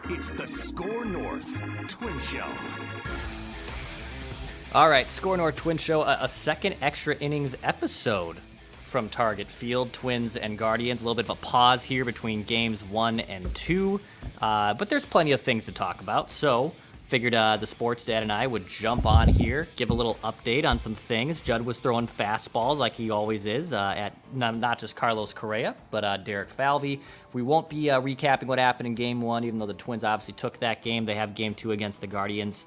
It's the SKOR North Twins Show. All right, SKOR North Twins Show, a second extra innings episode from Target Field. Twins and Guardians, a little bit of a pause here between games 1 and 2, but there's plenty of things to talk about, so figured the sports dad and I would jump on here, give a little update on some things. Judd was throwing fastballs like he always is at not just Carlos Correa, but Derek Falvey. We won't be recapping what happened in Game 1, even though the Twins obviously took that game. They have Game 2 against the Guardians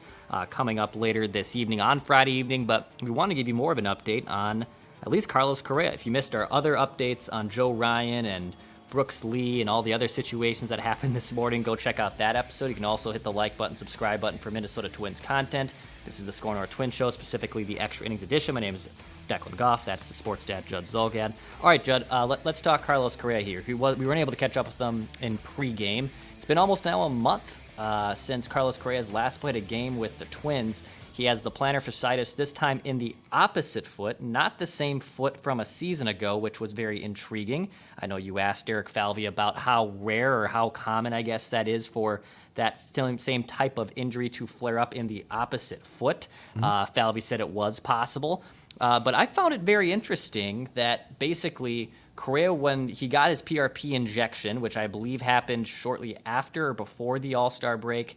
coming up later this evening on Friday evening, but we want to give you more of an update on at least Carlos Correa. If you missed our other updates on Joe Ryan and Brooks Lee and all the other situations that happened this morning, go check out that episode. You can also hit the like button, subscribe button for Minnesota Twins content. This is the SKOR North Twins Show, specifically the extra innings edition. My name is Declan Goff. That's the sports dad, Judd Zulgad. All right, Judd, let's talk Carlos Correa here. We weren't able to catch up with him in pregame. It's been almost now a month since Carlos Correa's last played a game with the Twins. He has the plantar fasciitis, this time in the opposite foot, not the same foot from a season ago, which was very intriguing. I know you asked Derek Falvey about how rare or how common, I guess, that is for that same type of injury to flare up in the opposite foot. Falvey said it was possible. But I found it very interesting that basically Correa, when he got his PRP injection, which I believe happened shortly after or before the All-Star break,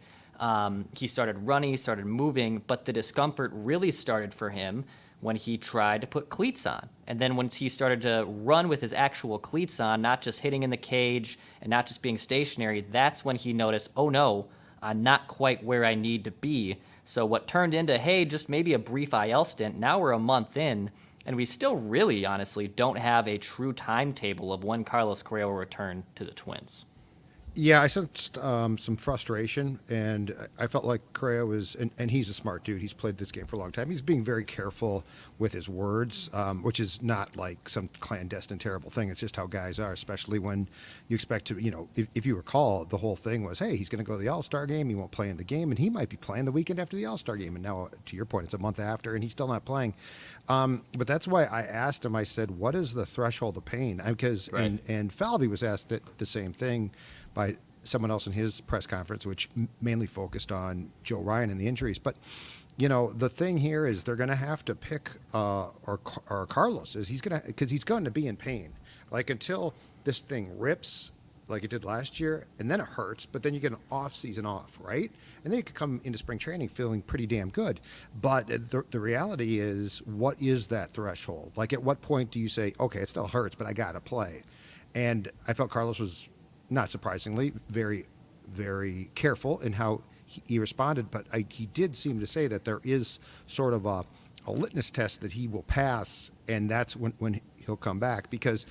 he started running, he started moving, but the discomfort really started for him when he tried to put cleats on. And then once he started to run with his actual cleats on, not just hitting in the cage and not just being stationary, that's when he noticed, oh no, I'm not quite where I need to be. So what turned into, hey, just maybe a brief IL stint, now we're a month in, and we still really, honestly, don't have a true timetable of when Carlos Correa will return to the Twins. Yeah, I sensed some frustration, and I felt like Correa was, and he's a smart dude. He's played this game for a long time. He's being very careful with his words, which is not like some clandestine, terrible thing. It's just how guys are, especially when you expect to, if you recall, the whole thing was, hey, he's going to go to the All-Star game. He won't play in the game, and he might be playing the weekend after the All-Star game. And now, to your point, it's a month after, and he's still not playing. But that's why I asked him, I said, what is the threshold of pain? Because, right. and Falvey was asked the same thing by someone else in his press conference, which mainly focused on Joe Ryan and the injuries. But, the thing here is they're going to have to pick or Carlos is because he's going to be in pain. Like until this thing rips like it did last year, and then it hurts, but then you get an off season off, right? And then you could come into spring training feeling pretty damn good. But the reality is, what is that threshold? Like at what point do you say, okay, it still hurts, but I got to play? And I felt Carlos was, not surprisingly, very, very careful in how he responded. But he did seem to say that there is sort of a litmus test that he will pass, and that's when he'll come back. Because,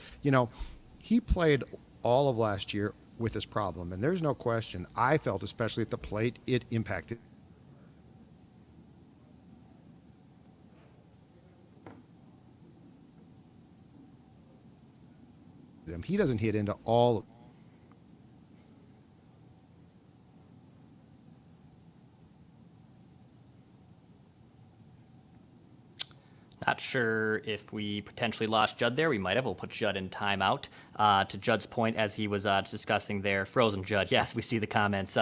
he played all of last year with this problem, and there's no question. I felt, especially at the plate, it impacted him. He doesn't hit into all. Not sure if we potentially lost Judd there. We might have. We'll put Judd in timeout. To Judd's point, as he was discussing there, frozen Judd. Yes, we see the comments.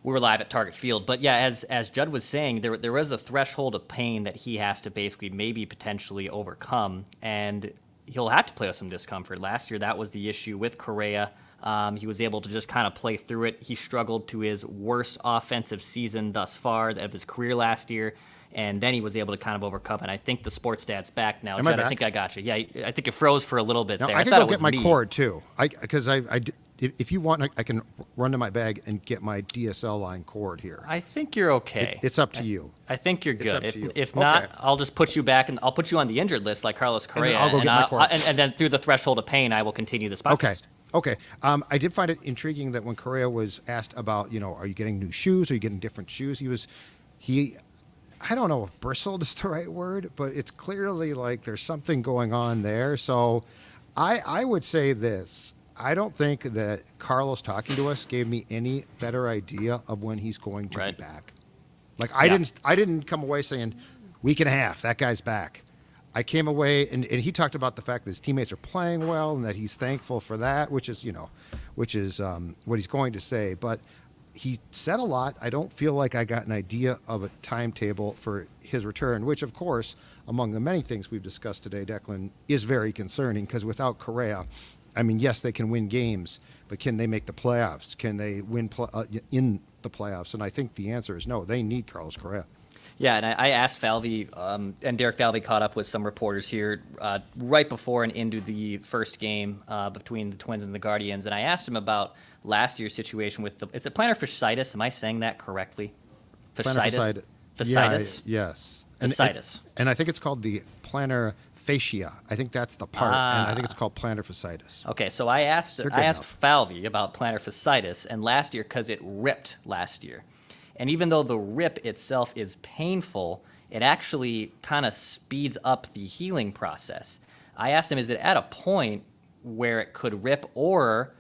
We were live at Target Field. But yeah, as Judd was saying, there was a threshold of pain that he has to basically maybe potentially overcome. And he'll have to play with some discomfort. Last year, that was the issue with Correa. He was able to just kind of play through it. He struggled to his worst offensive season thus far of his career last year. And then he was able to kind of overcome it. I think the sports stat's back now. Am Judd, I back? I think I got you. Yeah, I think it froze for a little bit there. I can go get my cord, too. Because if you want, I can run to my bag and get my DSL line cord here. I think you're okay. It's up to you. I think you're good. It's up to you. If not, okay. I'll just put you back, and I'll put you on the injured list like Carlos Correa. And I'll go get my cord. And then through the threshold of pain, I will continue this podcast. Okay. I did find it intriguing that when Correa was asked about, are you getting new shoes? Are you getting different shoes? He I don't know if bristled is the right word, but it's clearly like there's something going on there. So I would say this. I don't think that Carlos talking to us gave me any better idea of when he's going to be back. Like I didn't come away saying week and a half, that guy's back. I came away, and he talked about the fact that his teammates are playing well and that he's thankful for that, which is what he's going to say. But he said a lot. I don't feel like I got an idea of a timetable for his return, which, of course, among the many things we've discussed today, Declan, is very concerning because without Correa, I mean, yes, they can win games, but can they make the playoffs? Can they win in the playoffs? And I think the answer is no. They need Carlos Correa. Yeah, and I asked Falvey, and Derek Falvey caught up with some reporters here right before and into the first game between the Twins and the Guardians, and I asked him about last year's situation with is it plantar fasciitis? Am I saying that correctly? Fasciitis? Fasciitis? Yeah, yes. Fasciitis. And I think it's called the plantar fascia. I think that's the part, and I think it's called plantar fasciitis. Okay, so I asked Falvey about plantar fasciitis, and last year, because it ripped last year. And even though the rip itself is painful, it actually kind of speeds up the healing process. I asked him, is it at a point where it could rip, or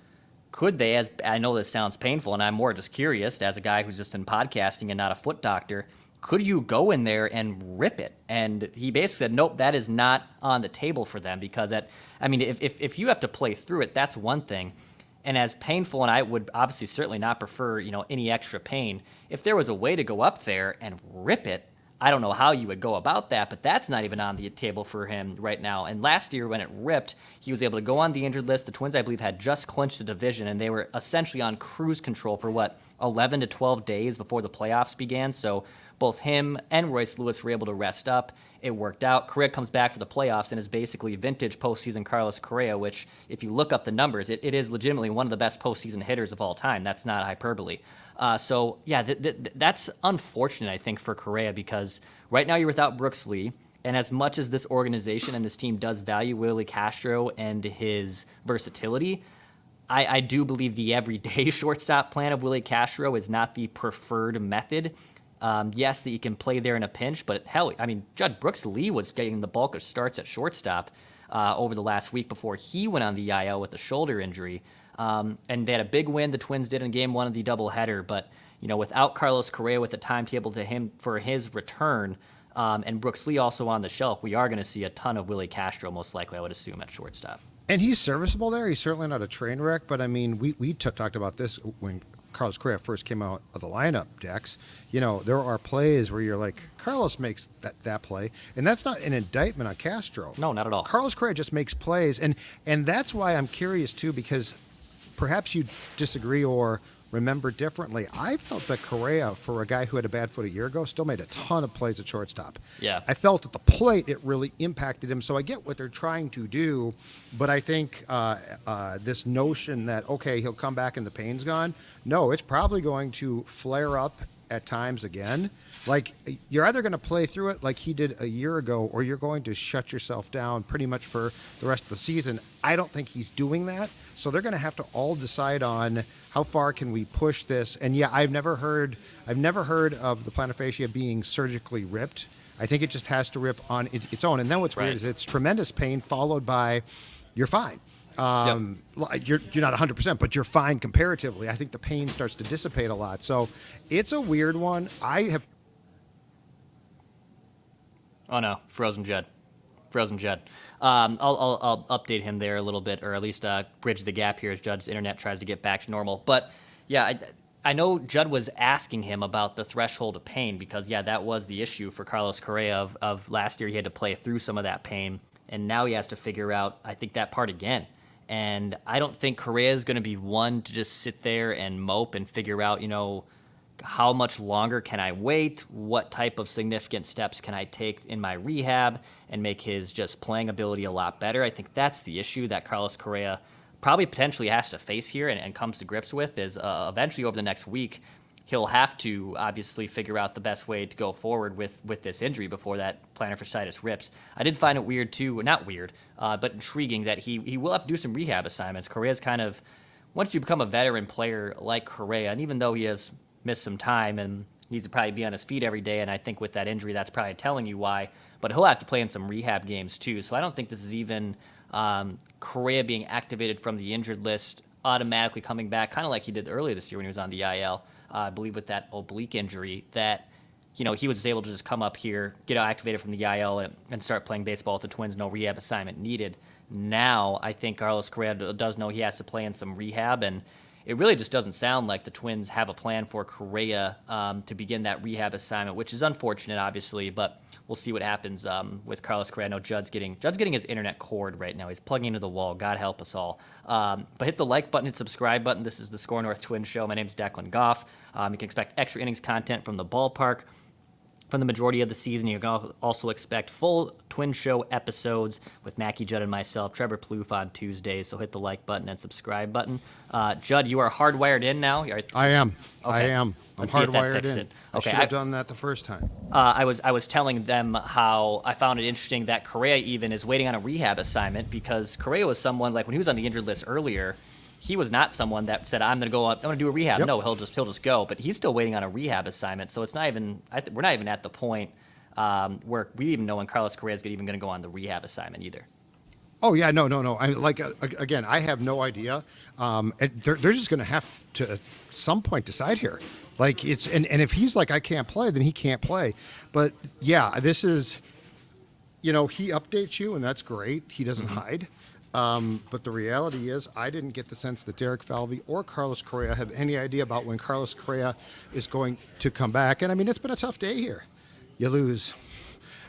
could they, as I know this sounds painful, and I'm more just curious, as a guy who's just in podcasting and not a foot doctor, could you go in there and rip it? And he basically said, nope, that is not on the table for them, because if you have to play through it, that's one thing. And as painful, and I would obviously certainly not prefer, any extra pain, if there was a way to go up there and rip it, I don't know how you would go about that, but that's not even on the table for him right now. And last year when it ripped, he was able to go on the injured list. The Twins, I believe, had just clinched the division, and they were essentially on cruise control for 11 to 12 days before the playoffs began. So both him and Royce Lewis were able to rest up. It worked out. Correa comes back for the playoffs and is basically vintage postseason Carlos Correa, which, if you look up the numbers, it is legitimately one of the best postseason hitters of all time. That's not hyperbole. That's unfortunate, I think, for Correa, because right now you're without Brooks Lee, and as much as this organization and this team does value Willie Castro and his versatility, I do believe the everyday shortstop plan of Willie Castro is not the preferred method. Yes, that you can play there in a pinch, but hell, Judd Brooks Lee was getting the bulk of starts at shortstop over the last week before he went on the IL with a shoulder injury. And they had a big win, the Twins did, in Game 1 of the doubleheader, but without Carlos Correa with the timetable to him for his return, and Brooks Lee also on the shelf, we are going to see a ton of Willie Castro, most likely, I would assume, at shortstop. And he's serviceable there. He's certainly not a train wreck, but we talked about this when Carlos Correa first came out of the lineup, Dex. There are plays where you're like, Carlos makes that play, and that's not an indictment on Castro. No, not at all. Carlos Correa just makes plays, and that's why I'm curious too, because perhaps you disagree or remember differently. I felt that Correa, for a guy who had a bad foot a year ago, still made a ton of plays at shortstop. Yeah. I felt at the plate it really impacted him, so I get what they're trying to do, but I think this notion that, okay, he'll come back and the pain's gone, no, it's probably going to flare up at times again. Like, you're either going to play through it like he did a year ago, or you're going to shut yourself down pretty much for the rest of the season. I don't think he's doing that. So they're going to have to all decide on how far can we push this. And yeah, I've never heard of the plantar fascia being surgically ripped. I think it just has to rip on its own. And then what's weird is it's tremendous pain followed by you're fine. You're not 100%, but you're fine comparatively. I think the pain starts to dissipate a lot. So it's a weird one. Oh no, frozen Judd. I'll update him there a little bit, or at least bridge the gap here as Judd's internet tries to get back to normal. But yeah, I know Judd was asking him about the threshold of pain, because that was the issue for Carlos Correa of last year. He had to play through some of that pain, and now he has to figure out, I think, that part again. And I don't think Correa is going to be one to just sit there and mope and figure out, how much longer can I wait? What type of significant steps can I take in my rehab and make his just playing ability a lot better? I think that's the issue that Carlos Correa probably potentially has to face here and comes to grips with, is eventually over the next week, he'll have to obviously figure out the best way to go forward with this injury before that plantar fasciitis rips. I did find it weird too, not weird, but intriguing that he will have to do some rehab assignments. Correa's kind of, once you become a veteran player like Correa, and even though he has missed some time and needs to probably be on his feet every day, and I think with that injury that's probably telling you why, but he'll have to play in some rehab games too. So I don't think this is even Correa being activated from the injured list, automatically coming back, kind of like he did earlier this year when he was on the IL, I believe with that oblique injury, that he was able to just come up here, get activated from the IL, and start playing baseball with the Twins. No rehab assignment needed. Now, I think Carlos Correa does know he has to play in some rehab, and it really just doesn't sound like the Twins have a plan for Correa to begin that rehab assignment, which is unfortunate, obviously, but we'll see what happens with Carlos Correa. I know Judd's getting his internet cord right now. He's plugging into the wall. God help us all. But hit the like button and subscribe button. This is the SKOR North Twins Show. My name's Declan Goff. You can expect extra innings content from the ballpark from the majority of the season. You can also expect full Twin Show episodes with Mackie, Judd, and myself, Trevor Plouffe, on Tuesdays. So hit the like button and subscribe button. Judd, you are hardwired in now. I am. Okay. I am. I'm Let's see if that hardwired fixed in. it. I Okay, should have done that the first time. I was telling them how I found it interesting that Correa even is waiting on a rehab assignment, because Correa was someone, like when he was on the injured list earlier, he was not someone that said, I'm going to go up, I'm going to do a rehab. Yep. No, he'll just go. But he's still waiting on a rehab assignment. So it's not even, we're not even at the point where we even know when Carlos Correa is even going to go on the rehab assignment either. Oh yeah, no. Again, I have no idea. They're just going to have to at some point decide here. Like and if he's like, I can't play, then he can't play. But yeah, this is, he updates you, and that's great. He doesn't hide. But the reality is, I didn't get the sense that Derek Falvey or Carlos Correa have any idea about when Carlos Correa is going to come back. And I mean, it's been a tough day here. You lose.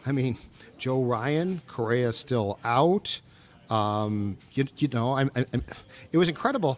I mean, Joe Ryan, Correa's still out. It was incredible.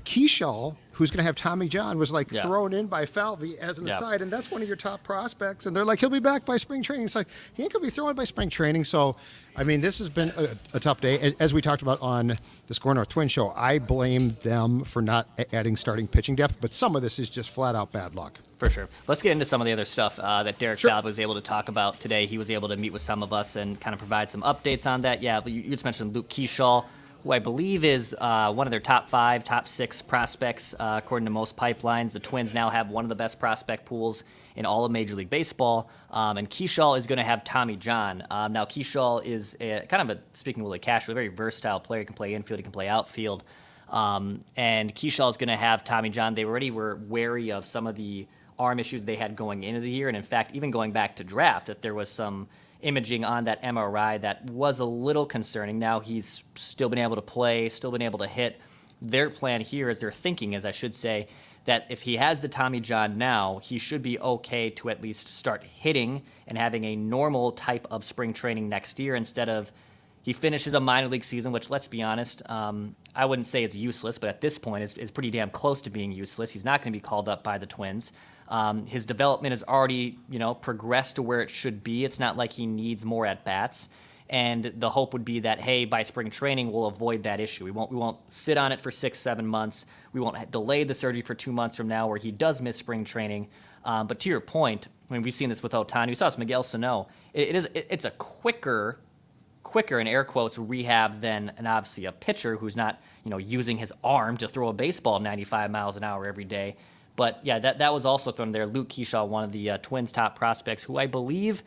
Keaschall, who's going to have Tommy John, was thrown in by Falvey as an aside, and that's one of your top prospects. And they're like, he'll be back by spring training. It's like, he ain't going to be thrown by spring training. So, I mean, this has been a tough day. As we talked about on the SKOR North Twins Show, I blame them for not adding starting pitching depth, but some of this is just flat out bad luck. For sure. Let's get into some of the other stuff that Derek Falvey was able to talk about today. He was able to meet with some of us and kind of provide some updates on that. Yeah, you just mentioned Luke Keaschall, who I believe is one of their top 5, top 6 prospects, according to most pipelines. The Twins now have one of the best prospect pools in all of Major League Baseball, and Keaschall is going to have Tommy John. Now, Keaschall is speaking of Luke Keaschall, a very versatile player. He can play infield, he can play outfield, and Keaschall is going to have Tommy John. They already were wary of some of the arm issues they had going into the year, and in fact, even going back to draft, that there was some imaging on that MRI that was a little concerning. Now he's still been able to play, still been able to hit. Their plan here is, their thinking is, I should say, that if he has the Tommy John now, he should be okay to at least start hitting and having a normal type of spring training next year, instead of he finishes a minor league season, which, let's be honest, I wouldn't say it's useless, but at this point is pretty damn close to being useless. He's not going to be called up by the Twins. His development has already, progressed to where it should be. It's not like he needs more at-bats. And the hope would be that, hey, by spring training, we'll avoid that issue. We won't sit on it for 6-7 months. We won't delay the surgery for 2 months from now where he does miss spring training. But to your point, I mean, we've seen this with Ohtani. We saw this with Miguel Sano. It's a quicker in air quotes rehab than obviously a pitcher who's not using his arm to throw a baseball 95 miles an hour every day. But yeah, that was also thrown there. Luke Keaschall, one of the Twins' top prospects, who I believe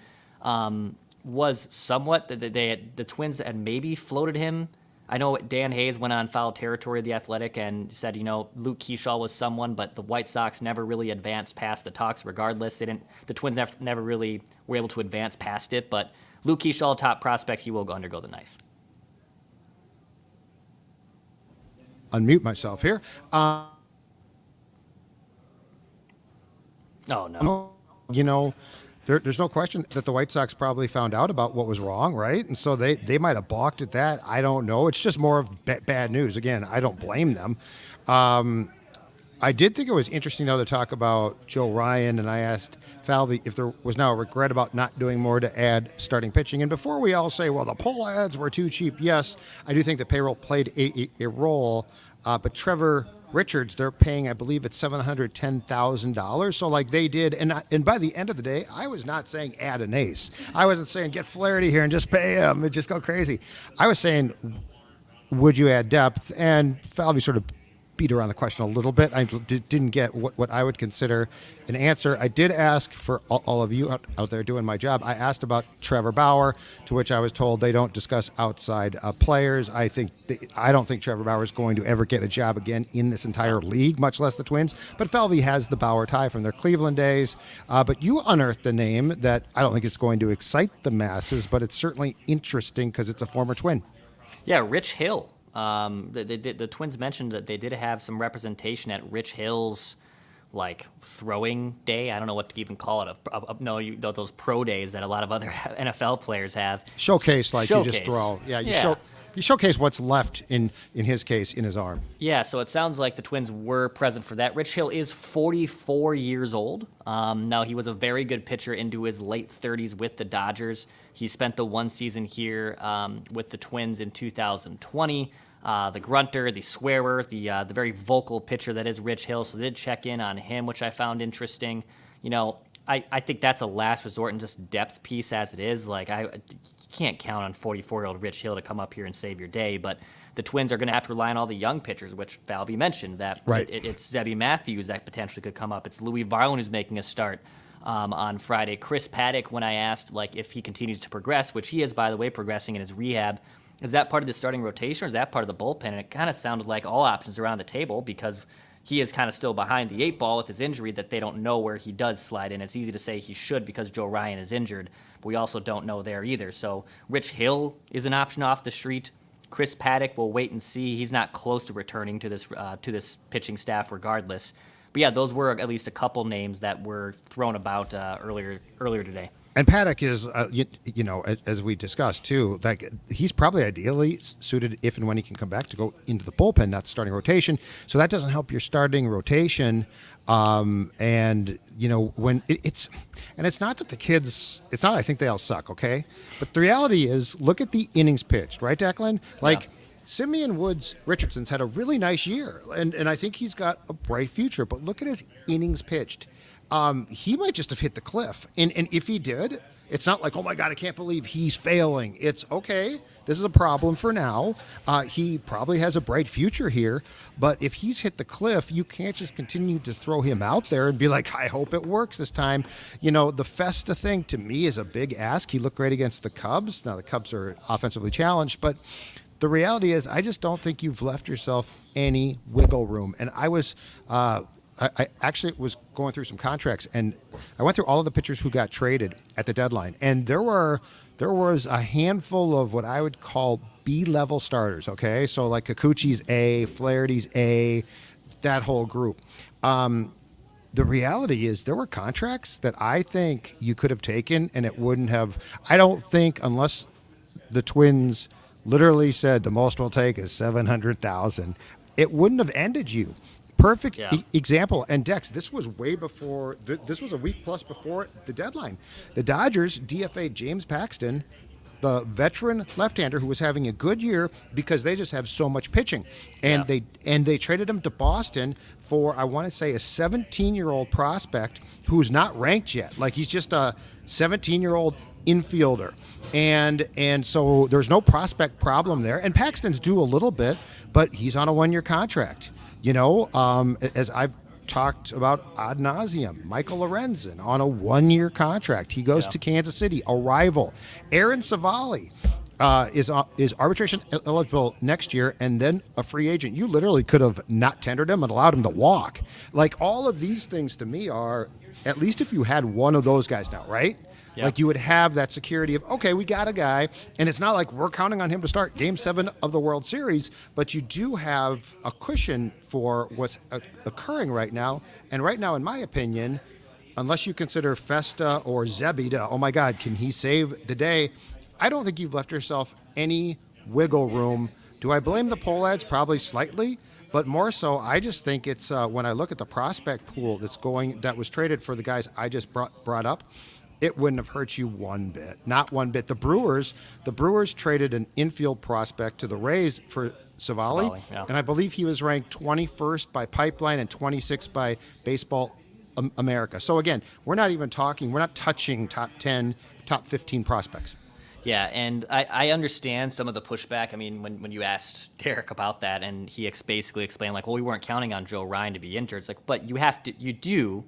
was somewhat the Twins had maybe floated him. I know Dan Hayes went on Foul Territory of the Athletic and said, Luke Keaschall was someone, but the White Sox never really advanced past the talks. Regardless, the Twins never really were able to advance past it. But Luke Keaschall, top prospect, he will undergo the knife. Unmute myself here. Oh, no. There's no question that the White Sox probably found out about what was wrong, right? And so they might have balked at that. I don't know. It's just more of bad news. Again, I don't blame them. I did think it was interesting, though, to talk about Joe Ryan, and I asked Falvey if there was now a regret about not doing more to add starting pitching. And before we all say, well, the poll ads were too cheap, yes, I do think the payroll played a role. But Trevor Richards, they're paying, I believe it's $710,000. So they did. And by the end of the day, I was not saying add an ace. I wasn't saying get Flaherty here and just pay him and just go crazy. I was saying, would you add depth? And Falvey sort of beat around the question a little bit. I didn't get what I would consider an answer. I did ask for all of you out there doing my job. I asked about Trevor Bauer, to which I was told they don't discuss outside players. I don't think Trevor Bauer is going to ever get a job again in this entire league, much less the Twins. But Falvey has the Bauer tie from their Cleveland days. But you unearthed a name that I don't think it's going to excite the masses, but it's certainly interesting because it's a former Twin. Yeah, Rich Hill. The Twins mentioned that they did have some representation at Rich Hill's throwing day. I don't know what to even call it. Those pro days that a lot of other NFL players have. Showcase. You just throw. Yeah, you showcase what's left in his case in his arm. Yeah, so it sounds like the Twins were present for that. Rich Hill is 44 years old. Now, he was a very good pitcher into his late 30s with the Dodgers. He spent the one season here with the Twins in 2020. The grunter, the swearer, the very vocal pitcher that is Rich Hill. So they did check in on him, which I found interesting. I think that's a last resort and just depth piece as it is. You can't count on 44-year-old Rich Hill to come up here and save your day. But the Twins are going to have to rely on all the young pitchers, which Falvey mentioned. That right. It's Zebby Matthews that potentially could come up. It's Louis Varlin who's making a start on Friday. Chris Paddack, when I asked if he continues to progress, which he is, by the way, progressing in his rehab, is that part of the starting rotation or is that part of the bullpen? And it kind of sounded like all options are on the table because he is kind of still behind the 8 ball with his injury that they don't know where he does slide in. It's easy to say he should because Joe Ryan is injured, but we also don't know there either. So Rich Hill is an option off the street. Chris Paddack, we'll wait and see. He's not close to returning to this pitching staff regardless. But yeah, those were at least a couple names that were thrown about earlier today. And Paddack is, as we discussed too, he's probably ideally suited if and when he can come back to go into the bullpen, not the starting rotation. So that doesn't help your starting rotation. When it's not that the kids, it's not I think they all suck, okay? But the reality is, look at the innings pitched, right, Declan? Yeah. Simeon Woods Richardson's had a really nice year, and I think he's got a bright future. But look at his innings pitched. He might just have hit the cliff. And if he did, it's not like, oh, my God, I can't believe he's failing. It's, okay, this is a problem for now. He probably has a bright future here. But if he's hit the cliff, you can't just continue to throw him out there and be like, I hope it works this time. The Festa thing, to me, is a big ask. He looked great against the Cubs. Now, the Cubs are offensively challenged. But the reality is I just don't think you've left yourself any wiggle room. And I actually was going through some contracts, and I went through all of the pitchers who got traded at the deadline, and there was a handful of what I would call B-level starters, okay? So Kikuchi's A, Flaherty's A, that whole group. The reality is there were contracts that I think you could have taken, and it wouldn't have – I don't think unless the Twins literally said the most we'll take is $700,000, it wouldn't have ended you. Perfect example. And Dex, this was way before, this was a week plus before the deadline. The Dodgers DFA'd James Paxton, the veteran left-hander who was having a good year because they just have so much pitching. And they traded him to Boston for, I want to say, a 17-year-old prospect who's not ranked yet. He's just a 17-year-old infielder. And so there's no prospect problem there. And Paxton's due a little bit, but he's on a 1-year contract. As I've talked about ad nauseum, Michael Lorenzen on a 1-year contract. He goes to Kansas City, a rival. Aaron Savali is arbitration eligible next year and then a free agent. You literally could have not tendered him and allowed him to walk. All of these things to me are, at least if you had one of those guys now, right? Yeah. You would have that security of, okay, we got a guy, and it's not like we're counting on him to start Game 7 of the World Series, but you do have a cushion for what's occurring right now. And right now, in my opinion, unless you consider Festa or Zebby to, oh my God, can he save the day? I don't think you've left yourself any wiggle room. Do I blame the poll ads? Probably slightly. But more so, I just think it's when I look at the prospect pool that was traded for the guys I just brought up, it wouldn't have hurt you one bit, not one bit. The Brewers traded an infield prospect to the Rays for Savali, and I believe he was ranked 21st by Pipeline and 26th by Baseball America. So again, we're not touching top 10, top 15 prospects. Yeah, and I understand some of the pushback. I mean, when you asked Derek about that, and he basically explained, like, well, we weren't counting on Joe Ryan to be injured. It's like, but you do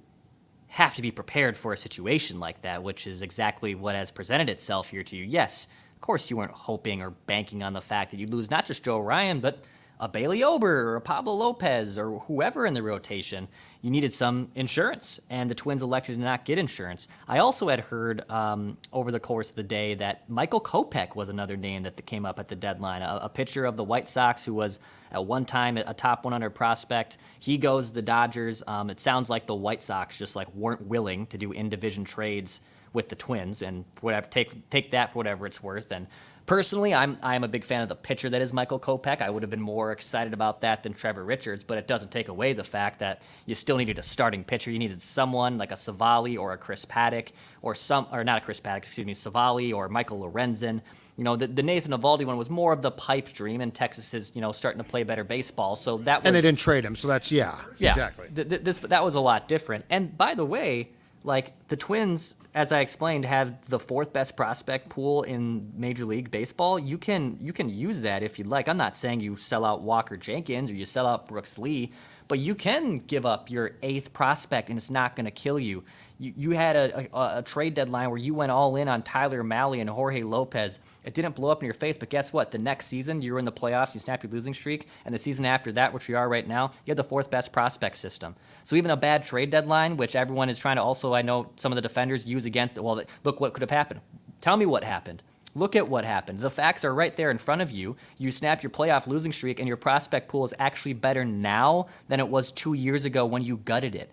have to be prepared for a situation like that, which is exactly what has presented itself here to you. Yes, of course you weren't hoping or banking on the fact that you'd lose not just Joe Ryan, but a Bailey Ober or a Pablo Lopez or whoever in the rotation. You needed some insurance, and the Twins elected to not get insurance. I also had heard over the course of the day that Michael Kopech was another name that came up at the deadline, a pitcher of the White Sox who was at one time a top 100 prospect. He goes to the Dodgers. It sounds like the White Sox just like weren't willing to do in-division trades with the Twins, and whatever, take that for whatever it's worth. And personally, I'm a big fan of the pitcher that is Michael Kopech. I would have been more excited about that than Trevor Richards, but it doesn't take away the fact that you still needed a starting pitcher. You needed someone like a Savali or a Chris Paddack or not a Chris Paddack, Savali or Michael Lorenzen. You know, the Nathan Eovaldi one was more of the pipe dream, and Texas is, starting to play better baseball. So that was, and they didn't trade him, so that's exactly. That was a lot different. And by the way, like the Twins, as I explained, have the 4th best prospect pool in Major League Baseball. You can use that if you'd like. I'm not saying you sell out Walker Jenkins or you sell out Brooks Lee, but you can give up your 8th prospect and it's not going to kill you. You had a trade deadline where you went all in on Tyler Mahle and Jorge Lopez. It didn't blow up in your face, but guess what? The next season, you were in the playoffs, you snapped your losing streak, and the season after that, which we are right now, you had the 4th best prospect system. So even a bad trade deadline, which everyone is trying to also, I know some of the defenders use against it, well, look what could have happened. Tell me what happened. Look at what happened. The facts are right there in front of you. You snap your playoff losing streak, and your prospect pool is actually better now than it was 2 years ago when you gutted it.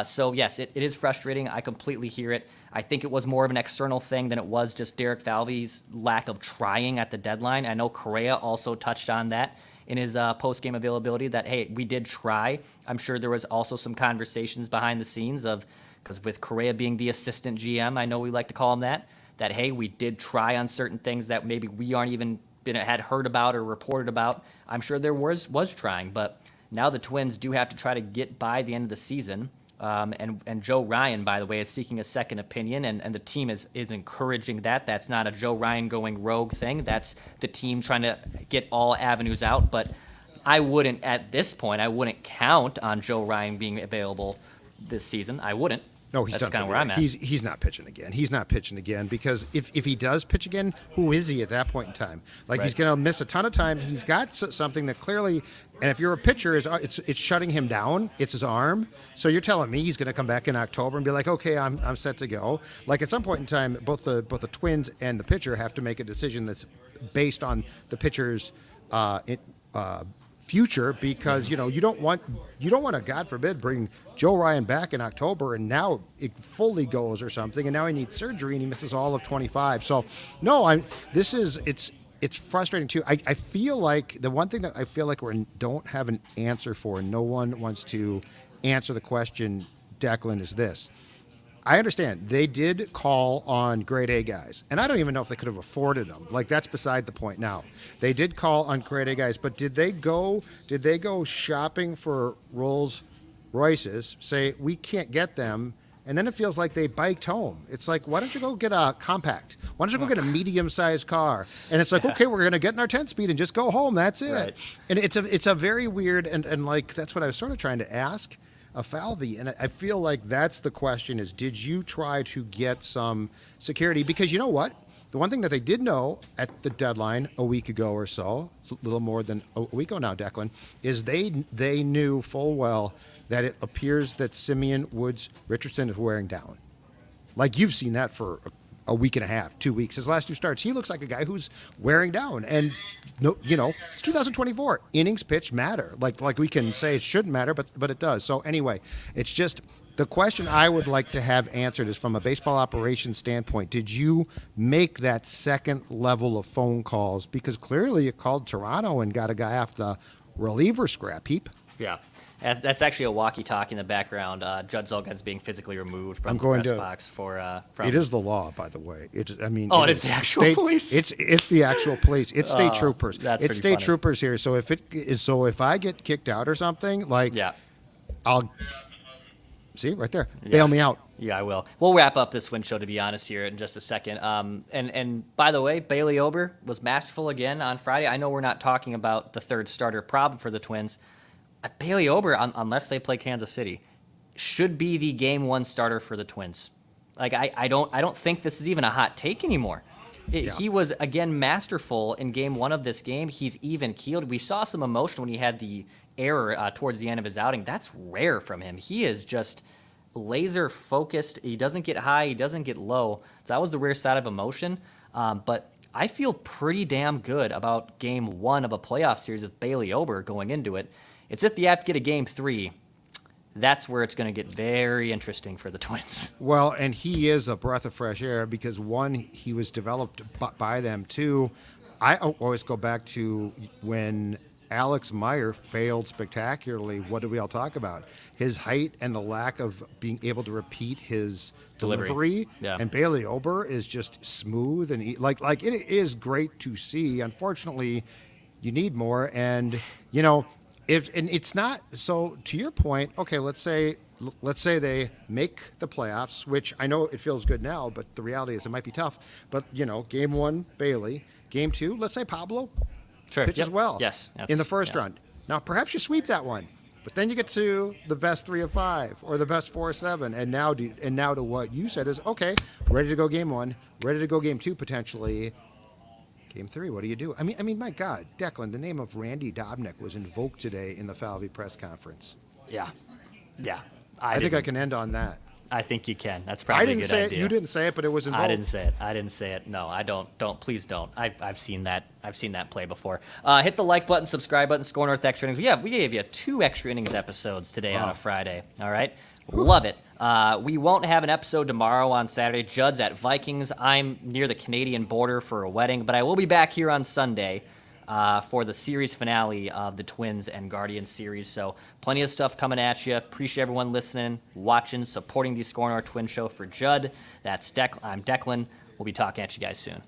So, yes, it is frustrating. I completely hear it. I think it was more of an external thing than it was just Derek Falvey's lack of trying at the deadline. I know Correa also touched on that in his post-game availability that, hey, we did try. I'm sure there was also some conversations behind the scenes because with Correa being the assistant GM, I know we like to call him that, hey, we did try on certain things that maybe we aren't even had heard about or reported about. I'm sure there was trying, but now the Twins do have to try to get by the end of the season. And Joe Ryan, by the way, is seeking a second opinion, and the team is encouraging that. That's not a Joe Ryan going rogue thing. That's the team trying to get all avenues out. But at this point, I wouldn't count on Joe Ryan being available this season. I wouldn't. No, he's That's kind of where I'm at. He's not pitching again. He's not pitching again because if he does pitch again, who is he at that point in time? Like He's going to miss a ton of time. He's got something that clearly, and if you're a pitcher, it's shutting him down. It's his arm. So you're telling me he's going to come back in October and be like, okay, I'm set to go. Like at some point in time, both the Twins and the pitcher have to make a decision that's based on the pitcher's future, because you don't want to, God forbid, bring Joe Ryan back in October and now it fully goes or something, and now he needs surgery and he misses all of 25. So no, it's frustrating too. I feel like the one thing that I feel like we don't have an answer for, and no one wants to answer the question, Declan, is this. I understand they did call on grade A guys, and I don't even know if they could have afforded them. Like, that's beside the point now. They did call on grade A guys, but did they go shopping for Rolls Royces, say we can't get them, and then it feels like they biked home? It's like, why don't you go get a compact? Why don't you go get a medium-sized car? And it's like, okay, we're going to get in our 10-speed and just go home. That's it. Right. And it's a very weird, and like, that's what I was sort of trying to ask Falvey, and I feel like that's the question is, did you try to get some security? Because you know what? The one thing that they did know at the deadline a week ago or so, a little more than a week ago now, Declan, is they knew full well that it appears that Simeon Woods Richardson is wearing down. Like, you've seen that for a week and a half, 2 weeks. His last 2 starts, he looks like a guy who's wearing down. And no, it's 2024. Innings pitch matter. Like we can say it shouldn't matter, but it does. So anyway, it's just the question I would like to have answered is, from a baseball operations standpoint, did you make that second level of phone calls? Because clearly you called Toronto and got a guy off the reliever scrap heap. Yeah. That's actually a walkie-talkie in the background. Judd Zulgard's being physically removed from the press box from. It is the law, by the way. It is the actual police. It's the actual police. It's state troopers. It's state funny. troopers here. So if I get kicked out or something, like, I'll see right there. Bail me out. Yeah, I will. We'll wrap up this Twins show, to be honest, here in just a second. And by the way, Bailey Ober was masterful again on Friday. I know we're not talking about the third starter problem for the Twins. Bailey Ober, unless they play Kansas City, should be the game one starter for the Twins. Like I don't think this is even a hot take anymore. He was again masterful in game one of this game. He's even keeled. We saw some emotion when he had the error towards the end of his outing. That's rare from him. He is just laser focused. He doesn't get high. He doesn't get low. So that was the rare side of emotion. But I feel pretty damn good about game one of a playoff series with Bailey Ober going into it. It's if you have to get a game three. That's where it's going to get very interesting for the Twins. Well, and he is a breath of fresh air because, one, he was developed by them. Two, I always go back to when Alex Meyer failed spectacularly. What did we all talk about? His height and the lack of being able to repeat his delivery. Yeah. And Bailey Ober is just smooth. And like it is great to see. Unfortunately, you need more. And, and it's not so. To your point, okay. Let's say they make the playoffs, which I know it feels good now, but the reality is it might be tough. But game one, Bailey. Game two, let's say Pablo pitches well. Yes, in the first round. Now perhaps you sweep that one, but then you get to the best 3 of 5 or the best 4 of 7, and now to what you said is okay. Ready to go game one, ready to go game two potentially. Game three, what do you do? I mean, my God, Declan, the name of Randy Dobnak was invoked today in the Falvey press conference. Yeah. I think I can end on that. I think you can. That's probably a good idea. I didn't say it. You didn't say it, but it was invoked. I didn't say it. No, I don't. Please don't. I've seen that. I've seen that play before. Hit the like button, subscribe button, SKOR North Extra Innings. Yeah, we gave you 2 extra innings episodes today on a Friday. All right. Love it. We won't have an episode tomorrow on Saturday. Judd's at Vikings. I'm near the Canadian border for a wedding, but I will be back here on Sunday for the series finale of the Twins and Guardians series. So plenty of stuff coming at you. Appreciate everyone listening, watching, supporting the SKOR North Twins Show. For Judd, I'm Declan. We'll be talking at you guys soon.